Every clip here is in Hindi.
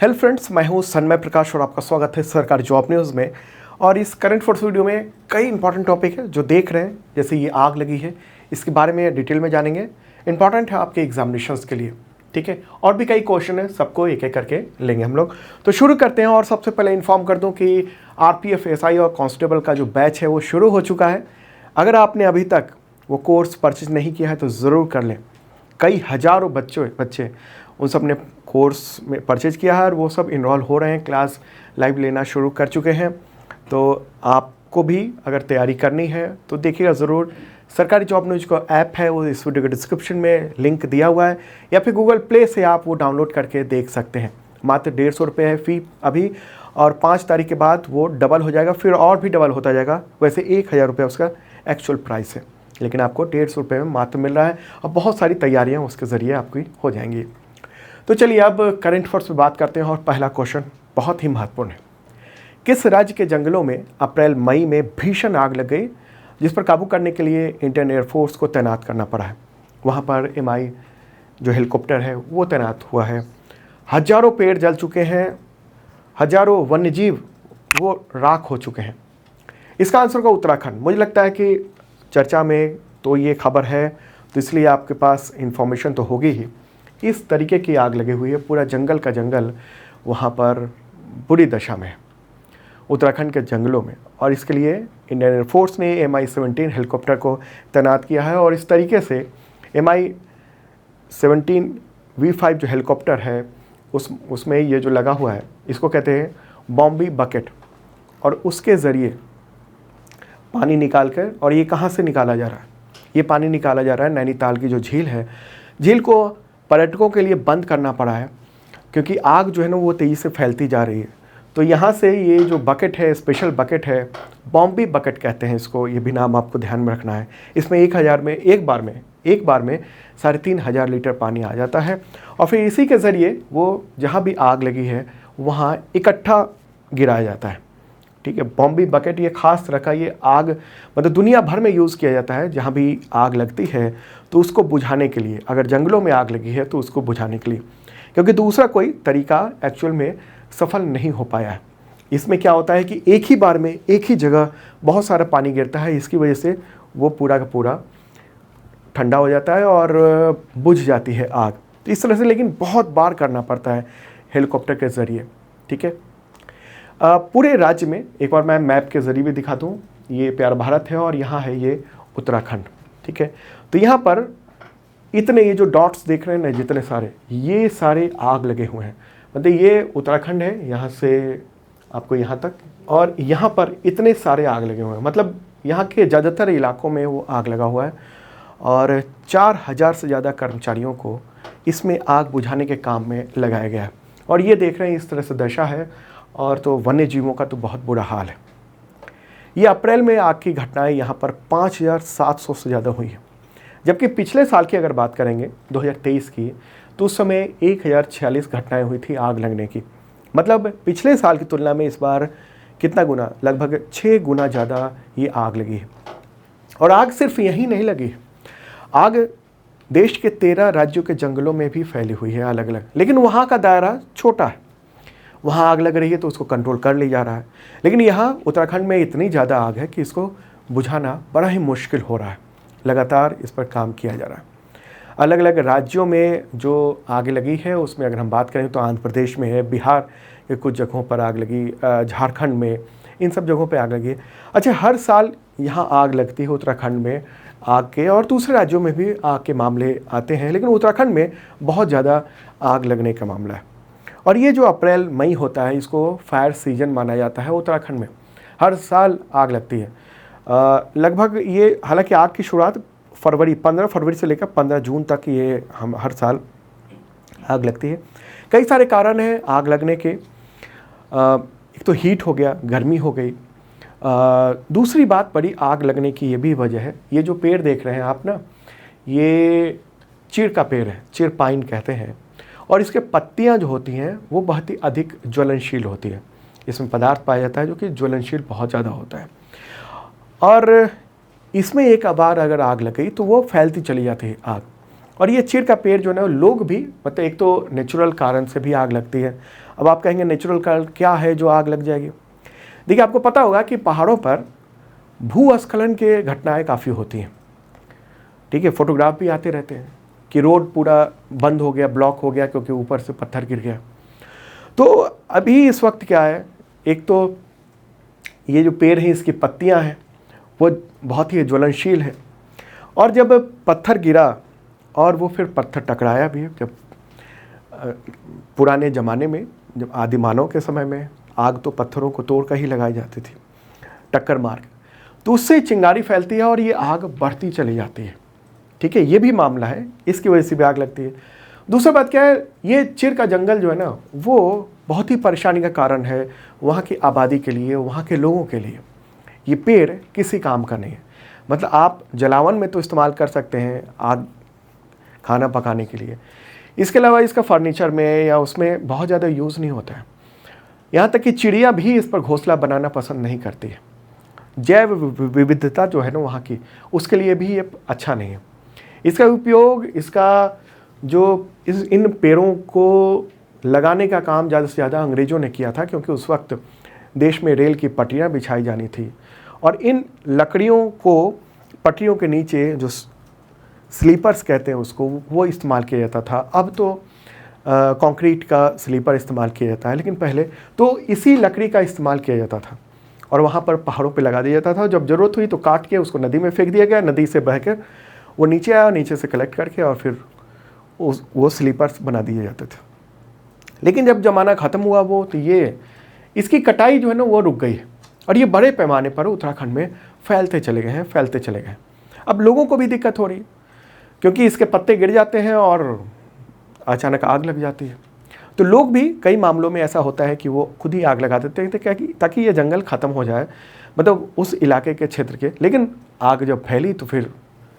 हेलो फ्रेंड्स, मैं हूं सन्मय प्रकाश और आपका स्वागत है सरकारी जॉब न्यूज़ में। और इस करंट अफेयर्स वीडियो में कई इंपॉर्टेंट टॉपिक है जो देख रहे हैं, जैसे ये आग लगी है, इसके बारे में डिटेल में जानेंगे। इंपॉर्टेंट है आपके एग्जामिनेशंस के लिए, ठीक है। और भी कई क्वेश्चन है, सबको एक एक करके लेंगे हम लोग। तो शुरू करते हैं। और सबसे पहले इन्फॉर्म कर दूँ कि RPF SI और कांस्टेबल का जो बैच है वो शुरू हो चुका है। अगर आपने अभी तक वो कोर्स परचेज नहीं किया है तो ज़रूर कर लें। कई हज़ारों बच्चे उन सब ने कोर्स में परचेज किया है और वो सब इनरोल हो रहे हैं, क्लास लाइव लेना शुरू कर चुके हैं। तो आपको भी अगर तैयारी करनी है तो देखिएगा ज़रूर। सरकारी जॉब न्यूज़ का ऐप है, वो इस वीडियो के डिस्क्रिप्शन में लिंक दिया हुआ है, या फिर गूगल प्ले से आप वो डाउनलोड करके देख सकते हैं। मात्र 150 रुपये है फ़ी अभी, और 5 तारीख के बाद वो डबल हो जाएगा, फिर और भी डबल होता जाएगा। वैसे 1000 रुपये उसका एक्चुअल प्राइस है, लेकिन आपको 150 रुपये में मात्र मिल रहा है और बहुत सारी तैयारियाँ उसके ज़रिए आपकी हो जाएंगी। तो चलिए अब करंट अफेयर्स पे बात करते हैं। और पहला क्वेश्चन बहुत ही महत्वपूर्ण है। किस राज्य के जंगलों में अप्रैल मई में भीषण आग लग गई, जिस पर काबू करने के लिए इंडियन एयरफोर्स को तैनात करना पड़ा है? वहाँ पर MI जो हेलीकॉप्टर है वो तैनात हुआ है। हजारों पेड़ जल चुके हैं, हजारों वन्यजीव वो राख हो चुके हैं। इसका आंसर होगा उत्तराखंड। मुझे लगता है कि चर्चा में तो ये खबर है, तो इसलिए आपके पास इंफॉर्मेशन तो होगी ही। इस तरीके की आग लगी हुई है, पूरा जंगल का जंगल वहाँ पर बुरी दशा में है, उत्तराखंड के जंगलों में। और इसके लिए इंडियन एयरफोर्स ने MI-17 हेलीकॉप्टर को तैनात किया है। और इस तरीके से MI-17 V5 जो हेलीकॉप्टर है उसमें ये जो लगा हुआ है, इसको कहते हैं बॉम्बी बकेट। और उसके ज़रिए पानी निकाल कर, और ये कहाँ से निकाला जा रहा है? ये पानी निकाला जा रहा है नैनीताल की जो झील है। झील को पर्यटकों के लिए बंद करना पड़ा है, क्योंकि आग जो है ना वो तेज़ी से फैलती जा रही है। तो यहाँ से ये जो बकेट है, स्पेशल बकेट है, बॉम्बे बकेट कहते हैं इसको, ये भी नाम आपको ध्यान में रखना है। इसमें 1000 में एक बार में 3500 लीटर पानी आ जाता है। और फिर इसी के ज़रिए वो जहाँ भी आग लगी है वहाँ इकट्ठा गिराया जाता है, ठीक है। बॉम्बे बकेट ये खास तरह का, ये आग मतलब दुनिया भर में यूज़ किया जाता है। जहाँ भी आग लगती है तो उसको बुझाने के लिए, अगर जंगलों में आग लगी है तो उसको बुझाने के लिए, क्योंकि दूसरा कोई तरीका एक्चुअल में सफल नहीं हो पाया है। इसमें क्या होता है कि एक ही बार में एक ही जगह बहुत सारा पानी गिरता है, इसकी वजह से वो पूरा का पूरा ठंडा हो जाता है और बुझ जाती है आग। तो इस तरह से लेकिन बहुत बार करना पड़ता है हेलीकॉप्टर के ज़रिए, ठीक है। पूरे राज्य में एक बार मैं मैप के ज़रिए भी दिखा दूँ। ये प्यारा भारत है और यहाँ है ये उत्तराखंड, ठीक है। तो यहाँ पर इतने ये जो डॉट्स देख रहे हैं ना, जितने सारे, ये सारे आग लगे हुए हैं। मतलब ये उत्तराखंड है, यहाँ से आपको यहाँ तक, और यहाँ पर इतने सारे आग लगे हुए हैं। मतलब यहाँ के ज़्यादातर इलाकों में वो आग लगा हुआ है। और 4000 से ज़्यादा कर्मचारियों को इसमें आग बुझाने के काम में लगाया गया है। और ये देख रहे हैं इस तरह से दशा है। और तो वन्य जीवों का तो बहुत बुरा हाल है। ये अप्रैल में आग की घटनाएं यहाँ पर 5700 से ज़्यादा हुई हैं। जबकि पिछले साल की अगर बात करेंगे 2023 की, तो उस समय 1046 घटनाएं हुई थी आग लगने की। मतलब पिछले साल की तुलना में इस बार कितना गुना, लगभग 6 गुना ज़्यादा ये आग लगी है। और आग सिर्फ यहीं नहीं लगी है, आग देश के 13 राज्यों के जंगलों में भी फैली हुई है अलग अलग। लेकिन वहाँ का दायरा छोटा है, वहाँ आग लग रही है तो उसको कंट्रोल कर लिया जा रहा है। लेकिन यहाँ उत्तराखंड में इतनी ज़्यादा आग है कि इसको बुझाना बड़ा ही मुश्किल हो रहा है। लगातार इस पर काम किया जा रहा है। अलग अलग राज्यों में जो आग लगी है उसमें अगर हम बात करें तो आंध्र प्रदेश में है, बिहार के कुछ जगहों पर आग लगी, झारखंड में, इन सब जगहों पर आग लगी है। अच्छा, हर साल यहाँ आग लगती है उत्तराखंड में आग के, और दूसरे राज्यों में भी आग के मामले आते हैं, लेकिन उत्तराखंड में बहुत ज़्यादा आग लगने का मामला है। और ये जो अप्रैल मई होता है, इसको फायर सीजन माना जाता है उत्तराखंड में। हर साल आग लगती है। लगभग ये, हालांकि आग की शुरुआत 15 फरवरी से लेकर 15 जून तक ये हम हर साल आग लगती है। कई सारे कारण हैं आग लगने के। एक तो हीट हो गया, गर्मी हो गई। दूसरी बात बड़ी आग लगने की ये भी वजह है, ये जो पेड़ देख रहे हैं आप ना, ये चीड़ का पेड़ है, चीड़ पाइन कहते हैं। और इसके पत्तियां जो होती हैं वो बहुत ही अधिक ज्वलनशील होती है। इसमें पदार्थ पाया जाता है जो कि ज्वलनशील बहुत ज़्यादा होता है। और इसमें एक बार अगर आग लग गई तो वो फैलती चली जाती है आग। और ये चीड़ का पेड़ जो है ना, लोग भी, मतलब एक तो नेचुरल कारण से भी आग लगती है, अब आप कहेंगे नेचुरल कारण क्या है जो आग लग जाएगी? देखिए, आपको पता होगा कि पहाड़ों पर भूस्खलन के घटनाएं काफ़ी होती हैं, ठीक है। फोटोग्राफ भी आते रहते हैं कि रोड पूरा बंद हो गया, ब्लॉक हो गया क्योंकि ऊपर से पत्थर गिर गया। तो अभी इस वक्त क्या है, एक तो ये जो पेड़ है इसकी पत्तियां हैं वो बहुत ही ज्वलनशील है, और जब पत्थर गिरा और वो फिर पत्थर टकराया भी, जब पुराने ज़माने में जब आदिमानव के समय में आग तो पत्थरों को तोड़ कर ही लगाई जाती थी, टक्कर मार के, तो उससे चिंगारी फैलती है और ये आग बढ़ती चली जाती है, ठीक है। ये भी मामला है, इसकी वजह से भी आग लगती है। दूसरी बात क्या है, ये चिर का जंगल जो है ना वो बहुत ही परेशानी का कारण है वहाँ की आबादी के लिए, वहाँ के लोगों के लिए। ये पेड़ किसी काम का नहीं है। मतलब आप जलावन में तो इस्तेमाल कर सकते हैं आग खाना पकाने के लिए, इसके अलावा इसका फर्नीचर में या उसमें बहुत ज़्यादा यूज़ नहीं होता है। यहाँ तक कि चिड़िया भी इस पर घोंसला बनाना पसंद नहीं करती है। जैव विविधता जो है ना वहाँ की, उसके लिए भी ये अच्छा नहीं है। इसका उपयोग, इसका जो इन पेड़ों को लगाने का काम ज़्यादा से ज़्यादा अंग्रेज़ों ने किया था, क्योंकि उस वक्त देश में रेल की पटरियाँ बिछाई जानी थी और इन लकड़ियों को पटरियों के नीचे जो स्लीपर्स कहते हैं उसको, वो इस्तेमाल किया जाता था। अब तो कंक्रीट का स्लीपर इस्तेमाल किया जाता है, लेकिन पहले तो इसी लकड़ी का इस्तेमाल किया जाता था और वहाँ पर पहाड़ों पे लगा दिया जाता था। जब ज़रूरत हुई तो काट के उसको नदी में फेंक दिया गया, नदी से बह कर वो नीचे आया, नीचे से कलेक्ट करके और फिर वो स्लीपर्स बना दिए जाते थे। लेकिन जब ज़माना ख़त्म हुआ वो, तो ये इसकी कटाई जो है ना वो रुक गई है और ये बड़े पैमाने पर उत्तराखंड में फैलते चले गए हैं। अब लोगों को भी दिक्कत हो रही है क्योंकि इसके पत्ते गिर जाते हैं और अचानक आग लग जाती है। तो लोग भी कई मामलों में ऐसा होता है कि वो खुद ही आग लगा देते हैं ताकि ये जंगल ख़त्म हो जाए, मतलब उस इलाके के क्षेत्र के। लेकिन आग जब फैली तो फिर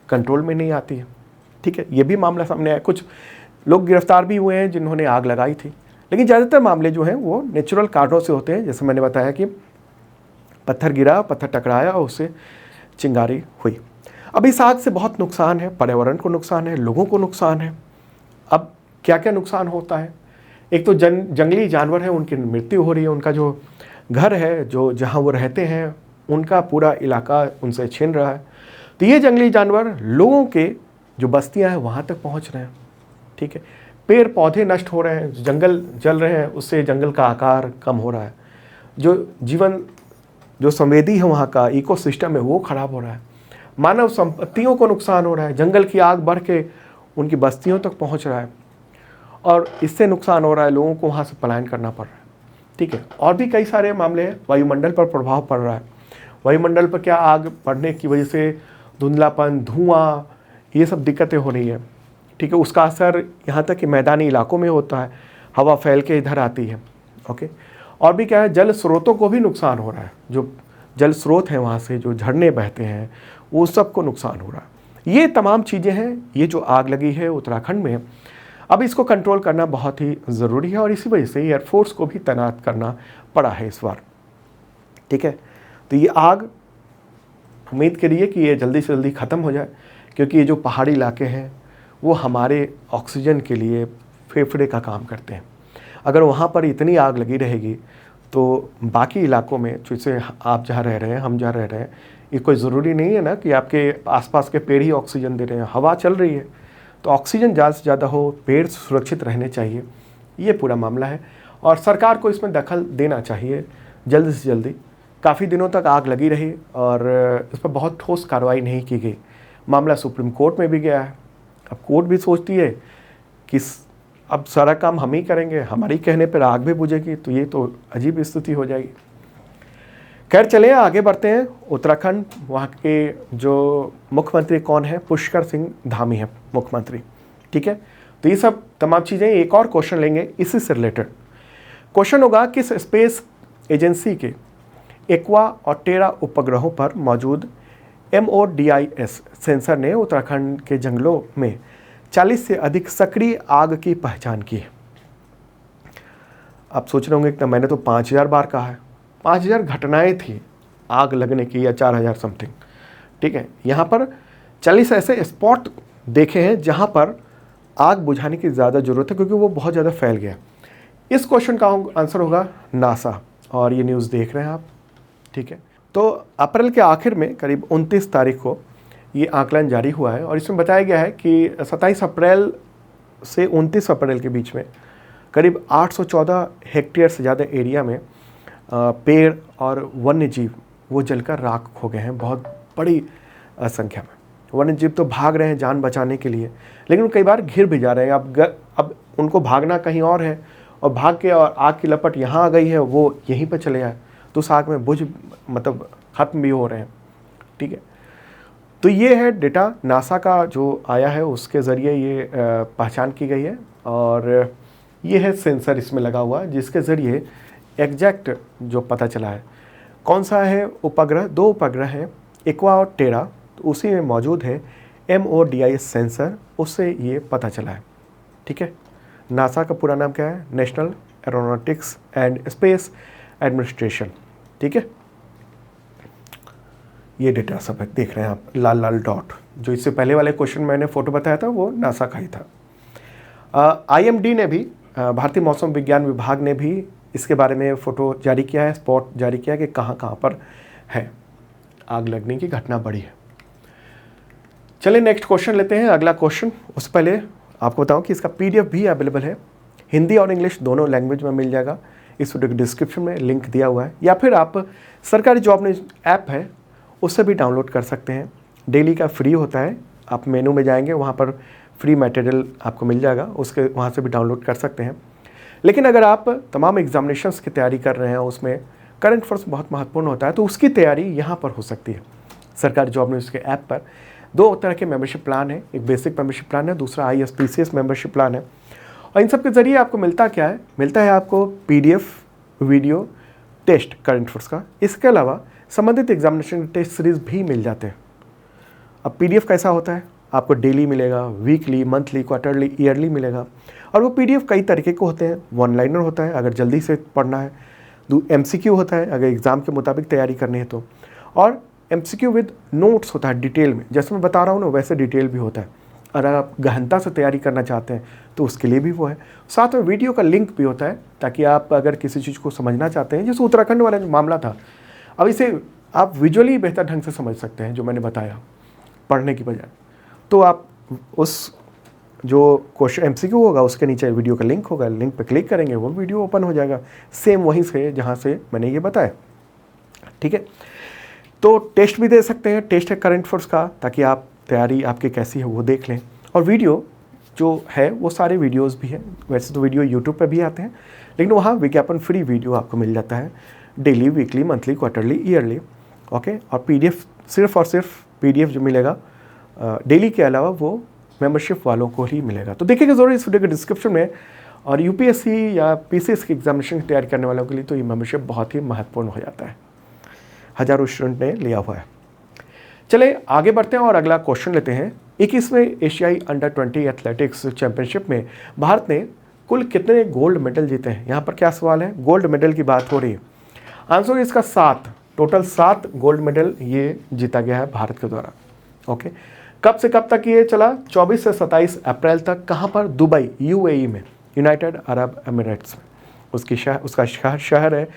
कंट्रोल में नहीं आती है, ठीक है। ये भी मामला सामने आया, कुछ लोग गिरफ्तार भी हुए हैं जिन्होंने आग लगाई थी। लेकिन ज़्यादातर मामले जो हैं वो नेचुरल कारणों से होते हैं, जैसे मैंने बताया कि पत्थर गिरा, पत्थर टकराया और उससे चिंगारी हुई। अब इस आग से बहुत नुकसान है, पर्यावरण को नुकसान है, लोगों को नुकसान है। अब क्या क्या नुकसान होता है, एक तो जंगली जानवर हैं उनकी मृत्यु हो रही है, उनका जो घर है, जो जहाँ वो रहते हैं, उनका पूरा इलाका उनसे छीन रहा है। तो ये जंगली जानवर लोगों के जो बस्तियाँ हैं वहाँ तक पहुँच रहे हैं, ठीक है। पेड़ पौधे नष्ट हो रहे हैं, जंगल जल रहे हैं, उससे जंगल का आकार कम हो रहा है, जो संवेदी है वहाँ का इकोसिस्टम है वो खराब हो रहा है, मानव संपत्तियों को नुकसान हो रहा है, जंगल की आग बढ़ के उनकी बस्तियों तक पहुँच रहा है और इससे नुकसान हो रहा है, लोगों को वहाँ से पलायन करना पड़ रहा है, ठीक है। और भी कई सारे मामले हैं, वायुमंडल पर प्रभाव पड़ रहा है। वायुमंडल पर क्या, आग बढ़ने की वजह से धुंधलापन, धुआं, ये सब दिक्कतें हो रही है, ठीक है। उसका असर यहाँ तक कि मैदानी इलाकों में होता है, हवा फैल के इधर आती है, ओके। और भी क्या है, जल स्रोतों को भी नुकसान हो रहा है, जो जल स्रोत हैं वहाँ से जो झरने बहते हैं वो सबको नुकसान हो रहा है। ये तमाम चीज़ें हैं, ये जो आग लगी है उत्तराखंड में, अब इसको कंट्रोल करना बहुत ही ज़रूरी है और इसी वजह से एयरफोर्स को भी तैनात करना पड़ा है इस बार, ठीक है। तो ये आग उम्मीद करिए कि ये जल्दी से जल्दी ख़त्म हो जाए, क्योंकि ये जो पहाड़ी इलाके हैं वो हमारे ऑक्सीजन के लिए फेफड़े का काम करते हैं। अगर वहाँ पर इतनी आग लगी रहेगी तो बाकी इलाकों में, जैसे आप जहाँ रह रहे हैं, हम जहाँ रह रहे हैं, ये कोई ज़रूरी नहीं है ना कि आपके आसपास के पेड़ ही ऑक्सीजन दे रहे हैं। हवा चल रही है तो ऑक्सीजन ज़्यादा से ज़्यादा हो, पेड़ सुरक्षित रहने चाहिए, ये पूरा मामला है। और सरकार को इसमें दखल देना चाहिए जल्द से जल्दी। काफ़ी दिनों तक आग लगी रही और इस पर बहुत ठोस कार्रवाई नहीं की गई। मामला सुप्रीम कोर्ट में भी गया है। अब कोर्ट भी सोचती है कि अब सारा काम हम ही करेंगे, हमारी कहने पर आग भी बुझेगी, तो ये तो अजीब स्थिति हो जाएगी। खैर चलें आगे बढ़ते हैं। उत्तराखंड, वहाँ के जो मुख्यमंत्री कौन है, पुष्कर सिंह धामी है मुख्यमंत्री, ठीक है। तो ये सब तमाम चीज़ें, एक और क्वेश्चन लेंगे इसी से रिलेटेड। क्वेश्चन होगा, किस स्पेस एजेंसी के एक्वा और टेरा उपग्रहों पर मौजूद MODIS सेंसर ने उत्तराखंड के जंगलों में 40 से अधिक सक्रिय आग की पहचान की है? आप सोच रहे होंगे कि मैंने तो 5000 बार कहा है। 5000 घटनाएं थी आग लगने की, या 4000 समथिंग, ठीक है। यहाँ पर 40 ऐसे स्पॉट देखे हैं जहाँ पर आग बुझाने की ज़्यादा ज़रूरत है, क्योंकि वो बहुत ज़्यादा फैल गया। इस क्वेश्चन का आंसर होगा नासा, और ये न्यूज़ देख रहे हैं आप, ठीक है। तो अप्रैल के आखिर में करीब 29 तारीख को ये आकलन जारी हुआ है, और इसमें बताया गया है कि 27 अप्रैल से 29 अप्रैल के बीच में करीब 814 हेक्टेयर से ज़्यादा एरिया में पेड़ और वन्य जीव वो जलकर राख हो गए हैं, बहुत बड़ी संख्या में। वन्य जीव तो भाग रहे हैं जान बचाने के लिए, लेकिन कई बार घिर भी जा रहे हैं। अब उनको भागना कहीं और है, और भाग के और आग की लपट यहाँ आ गई है, वो यहीं पर चले आए, तो उस आग में बुझ मतलब ख़त्म भी हो रहे हैं, ठीक है। तो ये है डेटा नासा का जो आया है, उसके ज़रिए ये पहचान की गई है, और ये है सेंसर इसमें लगा हुआ जिसके ज़रिए एग्जैक्ट जो पता चला है। कौन सा है उपग्रह? 2 उपग्रह हैं, एक्वा और टेरा, तो उसी में मौजूद है MODIS सेंसर, उससे ये पता चला है, ठीक है। नासा का पूरा नाम क्या है? National aeronautics and space administration, ठीक है। ये डेटा सब देख रहे हैं आप, लाल लाल डॉट, जो इससे पहले वाले क्वेश्चन मैंने फ़ोटो बताया था वो नासा का ही था। IMD ने भी, भारतीय मौसम विज्ञान विभाग ने भी इसके बारे में फ़ोटो जारी किया है, स्पॉट जारी किया है कि कहाँ कहाँ पर है आग लगने की घटना बढ़ी है। चलिए नेक्स्ट क्वेश्चन लेते हैं, अगला क्वेश्चन। उससे पहले आपको बताऊं कि इसका PDF भी अवेलेबल है, हिंदी और इंग्लिश दोनों लैंग्वेज में मिल जाएगा। इस वीडियो के डिस्क्रिप्शन में लिंक दिया हुआ है, या फिर आप सरकारी जॉब न्यूज़ ऐप है उससे भी डाउनलोड कर सकते हैं। डेली का फ्री होता है, आप मेनू में जाएंगे, वहाँ पर फ्री मटेरियल आपको मिल जाएगा, उसके वहाँ से भी डाउनलोड कर सकते हैं। लेकिन अगर आप तमाम एग्जामिनेशंस की तैयारी कर रहे हैं, उसमें करंट अफेयर्स बहुत महत्वपूर्ण होता है, तो उसकी तैयारी यहाँ पर हो सकती है। सरकारी जॉब न्यूज़ के ऐप पर 2 तरह के मेंबरशिप प्लान है, एक बेसिक मेंबरशिप प्लान है, दूसरा ISPCS मेंबरशिप प्लान है। और इन सब के ज़रिए आपको मिलता क्या है? मिलता है आपको PDF, video, test current affairs का। इसके अलावा संबंधित एग्जामिनेशन टेस्ट सीरीज़ भी मिल जाते हैं। अब PDF कैसा होता है? आपको डेली मिलेगा, वीकली, मंथली, क्वार्टरली, ईयरली मिलेगा, और वो PDF कई तरीके के होते हैं। 1 लाइनर होता है अगर जल्दी से पढ़ना है, MCQ होता है अगर एग्ज़ाम के मुताबिक तैयारी करनी है तो, और MCQ विद नोट्स होता है डिटेल में, जैसे मैं बता रहा हूँ ना वैसे डिटेल भी होता है। अगर आप गहनता से तैयारी करना चाहते हैं तो उसके लिए भी वो है। साथ में वीडियो का लिंक भी होता है, ताकि आप अगर किसी चीज़ को समझना चाहते हैं, जैसे उत्तराखंड वाला जो मामला था, अब इसे आप विजुअली बेहतर ढंग से समझ सकते हैं जो मैंने बताया पढ़ने की बजाय। तो आप उस जो क्वेश्चन MCQ होगा उसके नीचे वीडियो का लिंक होगा, लिंक पे क्लिक करेंगे, वो वीडियो ओपन हो जाएगा सेम वहीं से जहाँ से मैंने ये बताया, ठीक है। तो टेस्ट भी दे सकते हैं, टेस्ट है करंट अफेयर्स का, ताकि आप तैयारी आपकी कैसी है वो देख लें। और वीडियो जो है वो सारे वीडियोस भी हैं, वैसे तो वीडियो यूट्यूब पे भी आते हैं, लेकिन वहाँ विज्ञापन फ्री वीडियो आपको मिल जाता है, daily, weekly, monthly, quarterly, yearly, okay. और PDF सिर्फ और सिर्फ PDF जो मिलेगा डेली के अलावा वो मेंबरशिप वालों को ही मिलेगा। तो देखिएगा ज़रूर इस वीडियो के डिस्क्रिप्शन में, और UPSC या PCS की एग्जामिनेशन की तैयारी करने वालों के लिए तो ये मेंबरशिप बहुत ही महत्वपूर्ण हो जाता है। हज़ारों स्टूडेंट ने लिया हुआ है। चले आगे बढ़ते हैं और अगला क्वेश्चन लेते हैं। 21वें एशियाई अंडर 20 एथलेटिक्स चैंपियनशिप में भारत ने कुल कितने गोल्ड मेडल जीते हैं? यहाँ पर क्या सवाल है, गोल्ड मेडल की बात हो रही है। आंसर इसका 7, टोटल 7 गोल्ड मेडल ये जीता गया है भारत के द्वारा, ओके। कब से कब तक ये चला? 24 से 27 अप्रैल तक। कहाँ पर? दुबई, UAE में, यूनाइटेड अरब एमिरेट्स में। उसका शहर है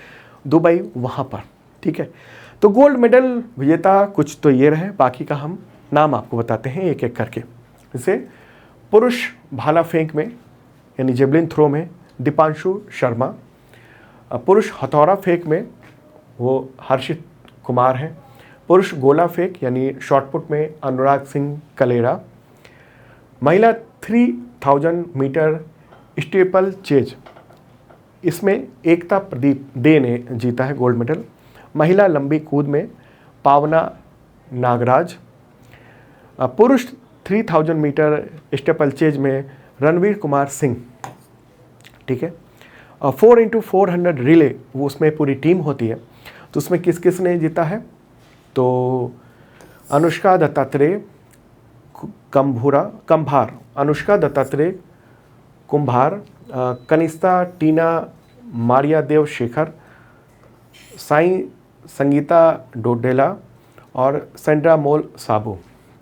दुबई, वहाँ पर, ठीक है। तो गोल्ड मेडल विजेता कुछ तो ये रहे, बाकी का हम नाम आपको बताते हैं एक एक करके। जैसे पुरुष भाला फेंक में यानी जेवलिन थ्रो में दीपांशु शर्मा, पुरुष हथौड़ा फेंक में वो हर्षित कुमार हैं, पुरुष गोला फेंक यानी शॉटपुट में अनुराग सिंह कलेरा, महिला 3000 मीटर स्टीपल चेज इसमें एकता प्रदीप डे ने जीता है गोल्ड मेडल, महिला लंबी कूद में पावना नागराज, पुरुष 3000 मीटर स्टेपल चेज में रणवीर कुमार सिंह, ठीक है। 4x400 रिले वो उसमें पूरी टीम होती है, तो उसमें किस किस ने जीता है? तो अनुष्का दत्तात्रेय कंभार, अनुष्का दत्तात्रेय कुंभार, कनिष्का टीना मारिया देव शेखर, साई संगीता डोडेला और सेंड्रा मोल साबू,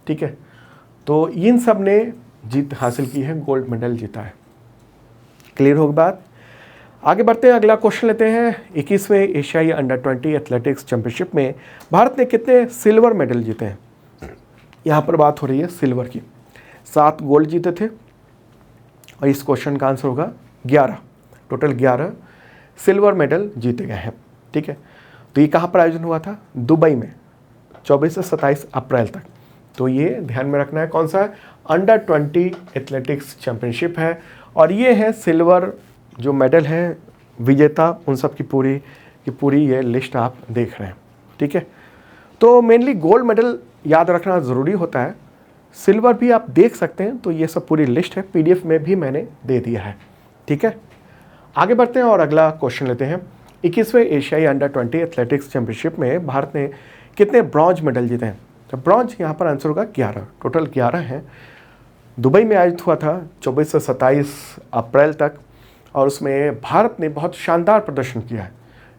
ठीक है। तो इन सब ने जीत हासिल की है, गोल्ड मेडल जीता है। क्लियर होगी बात? आगे बढ़ते हैं, अगला क्वेश्चन लेते हैं। 21वें एशियाई अंडर 20 एथलेटिक्स चैंपियनशिप में भारत ने कितने सिल्वर मेडल जीते हैं? यहाँ पर बात हो रही है सिल्वर की। 7 गोल्ड जीते थे और इस क्वेश्चन का आंसर होगा 11। टोटल 11 सिल्वर मेडल जीते गए हैं। ठीक है, तो ये कहाँ पर आयोजन हुआ था? दुबई में 24 से 27 अप्रैल तक। तो ये ध्यान में रखना है, कौन सा है? अंडर 20 एथलेटिक्स चैंपियनशिप है। और ये है सिल्वर जो मेडल है विजेता, उन सब की पूरी ये लिस्ट आप देख रहे हैं। ठीक है, तो मेनली गोल्ड मेडल याद रखना ज़रूरी होता है, सिल्वर भी आप देख सकते हैं। तो ये सब पूरी लिस्ट है, PDF में भी मैंने दे दिया है। ठीक है, आगे बढ़ते हैं और अगला क्वेश्चन लेते हैं। 21वें एशियाई अंडर 20 एथलेटिक्स चैंपियनशिप में भारत ने कितने ब्रॉन्ज मेडल जीते हैं? तो ब्रॉन्ज यहाँ पर आंसर होगा 11। टोटल 11 हैं। दुबई में आयोजित हुआ था 24 से 27 अप्रैल तक और उसमें भारत ने बहुत शानदार प्रदर्शन किया है।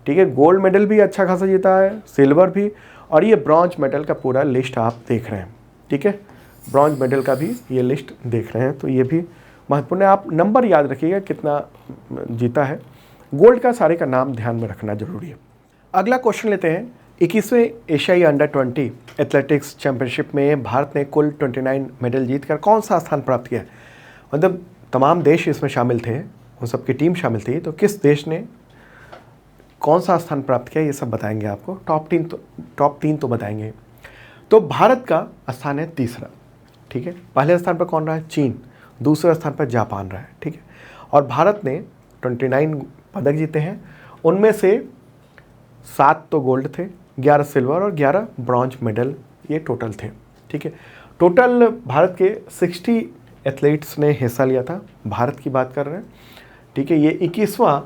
ठीक है, गोल्ड मेडल भी अच्छा खासा जीता है, सिल्वर भी, और ये ब्रॉन्ज मेडल का पूरा लिस्ट आप देख रहे हैं। ठीक है, ब्रॉन्ज मेडल का भी ये लिस्ट देख रहे हैं, तो ये भी महत्वपूर्ण है। आप नंबर याद रखिएगा कितना जीता है। गोल्ड का सारे का नाम ध्यान में रखना जरूरी है। अगला क्वेश्चन लेते हैं। 21वें एशियाई अंडर 20 एथलेटिक्स चैंपियनशिप में भारत ने कुल 29 मेडल जीतकर कौन सा स्थान प्राप्त किया? मतलब तमाम देश इसमें शामिल थे, उन सबकी टीम शामिल थी, तो किस देश ने कौन सा स्थान प्राप्त किया ये सब बताएंगे आपको। टॉप तीन तो बताएंगे। तो भारत का स्थान है 3रा। ठीक है, पहले स्थान पर कौन रहा है? चीन। दूसरे स्थान पर जापान रहा है। ठीक है, और भारत ने 29 पदक जीते हैं, उनमें से 7 तो गोल्ड थे, 11 सिल्वर और 11 ब्रॉन्ज मेडल ये टोटल थे। ठीक है, टोटल भारत के 60 एथलीट्स ने हिस्सा लिया था। भारत की बात कर रहे हैं। ठीक है, ये 21वां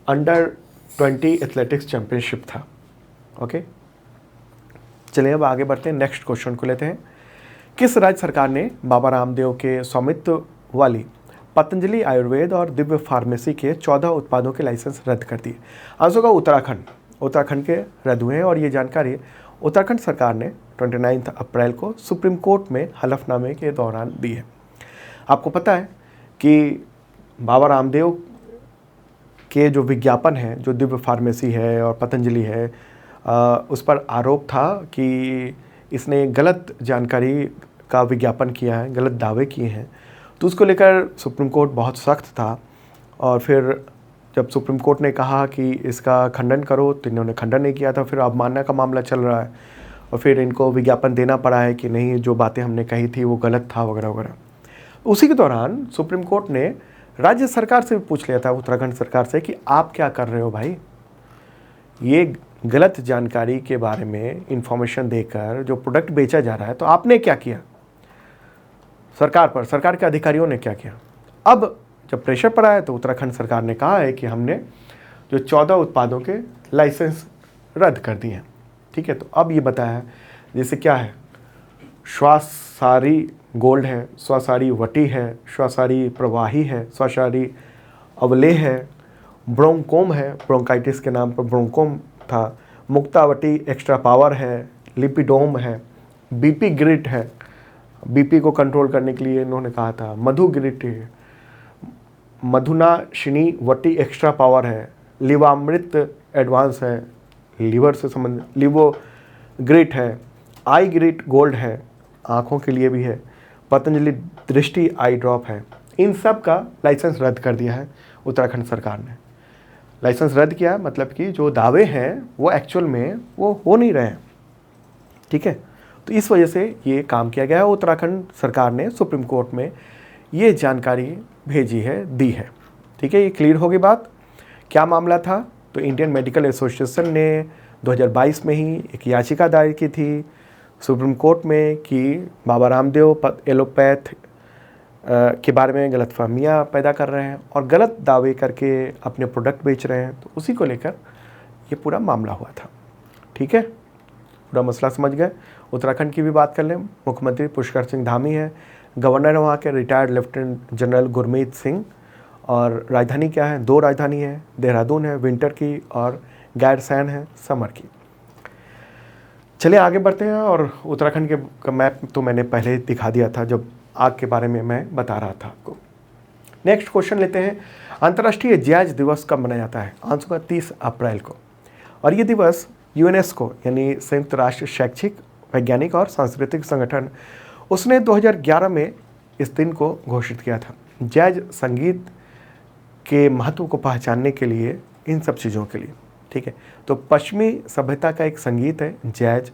अंडर 20 एथलेटिक्स चैंपियनशिप था। ओके, चलिए अब आगे बढ़ते हैं, नेक्स्ट क्वेश्चन को लेते हैं। किस राज्य सरकार ने बाबा रामदेव के स्वामित्व वाली पतंजलि आयुर्वेद और दिव्य फार्मेसी के 14 उत्पादों के लाइसेंस रद्द कर दिए? आंसर होगा उत्तराखंड के रद्द हुए हैं। और ये जानकारी उत्तराखंड सरकार ने 29 अप्रैल को सुप्रीम कोर्ट में हलफनामे के दौरान दी है। आपको पता है कि बाबा रामदेव के जो विज्ञापन है, जो दिव्य फार्मेसी है और पतंजलि है, उस पर आरोप था कि इसने गलत जानकारी का विज्ञापन किया है, गलत दावे किए हैं। तो उसको लेकर सुप्रीम कोर्ट बहुत सख्त था। और फिर जब सुप्रीम कोर्ट ने कहा कि इसका खंडन करो, तो इन्होंने खंडन नहीं किया था। फिर अवमानना का मामला चल रहा है और फिर इनको विज्ञापन देना पड़ा है कि नहीं, जो बातें हमने कही थी वो गलत था वगैरह वगैरह। उसी के दौरान सुप्रीम कोर्ट ने राज्य सरकार से भी पूछ लिया था, उत्तराखंड सरकार से, कि आप क्या कर रहे हो भाई? ये गलत जानकारी के बारे में इंफॉर्मेशन देकर जो प्रोडक्ट बेचा जा रहा है, तो आपने क्या किया? सरकार के अधिकारियों ने क्या किया? अब जब प्रेशर पड़ा है तो उत्तराखंड सरकार ने कहा है कि हमने जो 14 उत्पादों के लाइसेंस रद्द कर दिए हैं। ठीक है, तो अब ये बताया जैसे क्या है, श्वासारी गोल्ड है, श्वासारी वटी है, श्वासारी प्रवाही है, श्वासारी अवलेह है, ब्रोंकोम है, ब्रोंकाइटिस के नाम पर ब्रोंकोम था, मुक्तावटी एक्स्ट्रा पावर है, लिपिडोम है, बीपी ग्रिट है, बीपी को कंट्रोल करने के लिए इन्होंने कहा था, मधु ग्रिट है, मधुनाशिनी वटी एक्स्ट्रा पावर है, लिवामृत एडवांस है, लीवर से संबंधित, लिवो ग्रिट है, आई ग्रिट गोल्ड है, आँखों के लिए भी है, पतंजलि दृष्टि आई ड्रॉप है। इन सब का लाइसेंस रद्द कर दिया है उत्तराखंड सरकार ने। लाइसेंस रद्द किया मतलब कि जो दावे हैं वो एक्चुअल में वो हो नहीं रहे हैं। ठीक है, तो इस वजह से ये काम किया गया है। उत्तराखंड सरकार ने सुप्रीम कोर्ट में ये जानकारी भेजी है, दी है। ठीक है, ये क्लियर होगी बात। क्या मामला था? तो इंडियन मेडिकल एसोसिएशन ने 2022 में ही एक याचिका दायर की थी सुप्रीम कोर्ट में कि बाबा रामदेव एलोपैथ के बारे में गलतफहमियाँ पैदा कर रहे हैं और गलत दावे करके अपने प्रोडक्ट बेच रहे हैं। तो उसी को लेकर ये पूरा मामला हुआ था। ठीक है, पूरा मसला समझ गए। उत्तराखंड की भी बात कर लें। मुख्यमंत्री पुष्कर सिंह धामी है, गवर्नर वहाँ के retired lieutenant general Gurmeet Singh, और राजधानी क्या है? 2 राजधानी है, देहरादून है विंटर की और गैरसैंण है समर की। चलिए आगे बढ़ते हैं। और उत्तराखंड के मैप तो मैंने पहले दिखा दिया था जब आग के बारे में मैं बता रहा था आपको। नेक्स्ट क्वेश्चन लेते हैं, अंतर्राष्ट्रीय जैज दिवस कब मनाया जाता है? आंसर का 30 अप्रैल को। और ये दिवस यूनेस्को यानी संयुक्त राष्ट्र शैक्षिक, वैज्ञानिक और सांस्कृतिक संगठन, उसने 2011 में इस दिन को घोषित किया था। जैज संगीत के महत्व को पहचानने के लिए, इन सब चीज़ों के लिए, ठीक है। तो पश्चिमी सभ्यता का एक संगीत है जैज,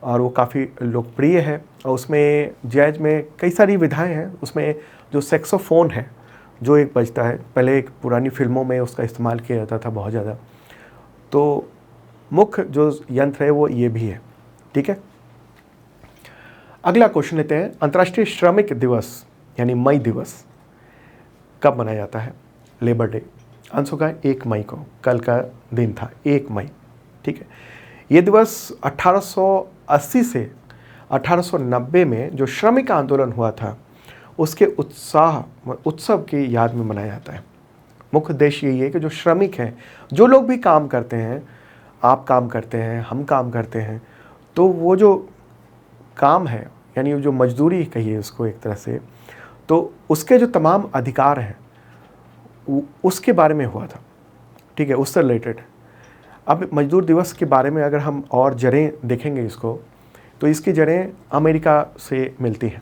और वो काफ़ी लोकप्रिय है। और उसमें जैज में कई सारी विधाएं हैं। उसमें जो सैक्सोफोन है जो एक बजता है, पहले एक पुरानी फिल्मों में उसका इस्तेमाल किया जाता था बहुत ज़्यादा। तो मुख्य जो यंत्र है वो ये भी है, ठीक है। अगला क्वेश्चन लेते हैं, अंतर्राष्ट्रीय श्रमिक दिवस यानी मई दिवस कब मनाया जाता है? Labour day. आंसर का 1 मई को, कल का दिन था 1 मई, ठीक है। ये दिवस 1880 से 1890 में जो श्रमिक आंदोलन हुआ था उसके उत्सव की याद में मनाया जाता है। मुख्य उद्देश्य यही है कि जो श्रमिक हैं, जो लोग भी काम करते हैं, आप काम करते हैं, हम काम करते हैं, तो वो जो काम है यानी जो मजदूरी कहिए उसको एक तरह से, तो उसके जो तमाम अधिकार हैं उसके बारे में हुआ था, ठीक है, उससे रिलेटेड। अब मजदूर दिवस के बारे में अगर हम और जड़ें देखेंगे इसको, तो इसकी जड़ें अमेरिका से मिलती हैं।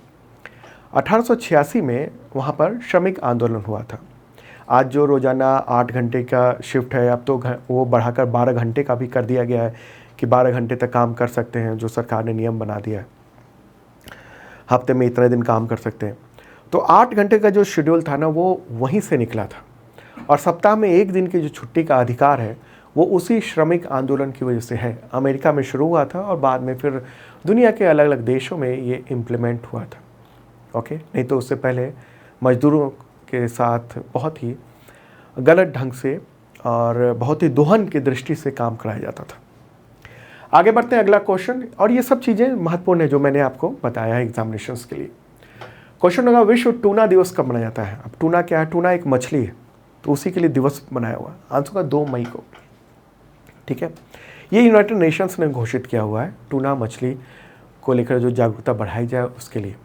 1886 में वहाँ पर श्रमिक आंदोलन हुआ था। आज जो रोज़ाना 8 घंटे का शिफ्ट है, अब तो वो बढ़ाकर 12 घंटे का भी कर दिया गया है कि 12 घंटे तक काम कर सकते हैं, जो सरकार ने नियम बना दिया है, हफ्ते में इतने दिन काम कर सकते हैं। तो 8 घंटे का जो शेड्यूल था ना, वो वहीं से निकला था। और सप्ताह में 1 दिन की जो छुट्टी का अधिकार है वो उसी श्रमिक आंदोलन की वजह से है। अमेरिका में शुरू हुआ था और बाद में फिर दुनिया के अलग अलग देशों में ये इम्प्लीमेंट हुआ था, ओके। नहीं तो उससे पहले मजदूरों के साथ बहुत ही गलत ढंग से और बहुत ही दोहन की दृष्टि से काम कराया जाता था। आगे बढ़ते हैं, अगला क्वेश्चन। और ये सब चीज़ें महत्वपूर्ण है जो मैंने आपको बताया है एग्जामिनेशंस के लिए। क्वेश्चन होगा, विश्व टूना दिवस कब मनाया जाता है? अब टूना क्या है? टूना एक मछली है, तो उसी के लिए दिवस बनाया हुआ। आंसर का 2 मई को, ठीक है। ये यूनाइटेड नेशंस ने घोषित किया हुआ है, टूना मछली को लेकर जो जागरूकता बढ़ाई जाए उसके लिए।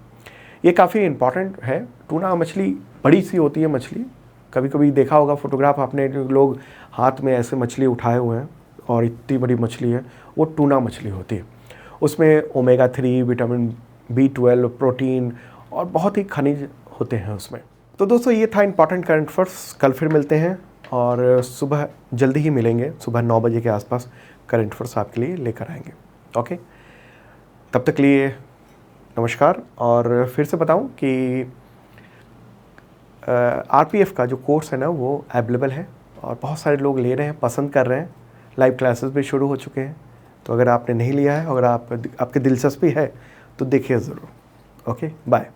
ये काफ़ी इम्पॉर्टेंट है। टूना मछली बड़ी सी होती है मछली, कभी कभी देखा होगा फोटोग्राफ आपने, जो लोग हाथ में ऐसे मछली उठाए हुए हैं और इतनी बड़ी मछली है, वो टूना मछली होती है। उसमें ओमेगा 3, विटामिन B12, प्रोटीन और बहुत ही खनिज होते हैं उसमें। तो दोस्तों ये था इंपॉर्टेंट करंट अफेयर्स। कल फिर मिलते हैं और सुबह जल्दी ही मिलेंगे, सुबह 9 बजे के आसपास करंट अफेयर्स आपके लिए लेकर आएंगे, ओके। तब तक लिए नमस्कार। और फिर से बताऊं कि RPF का जो कोर्स है ना वो अवेलेबल है और बहुत सारे लोग ले रहे हैं, पसंद कर रहे हैं। लाइव क्लासेस भी शुरू हो चुके हैं, तो अगर आपने नहीं लिया है, अगर आपकी दिलचस्पी है तो देखिए ज़रूर, ओके। बाय।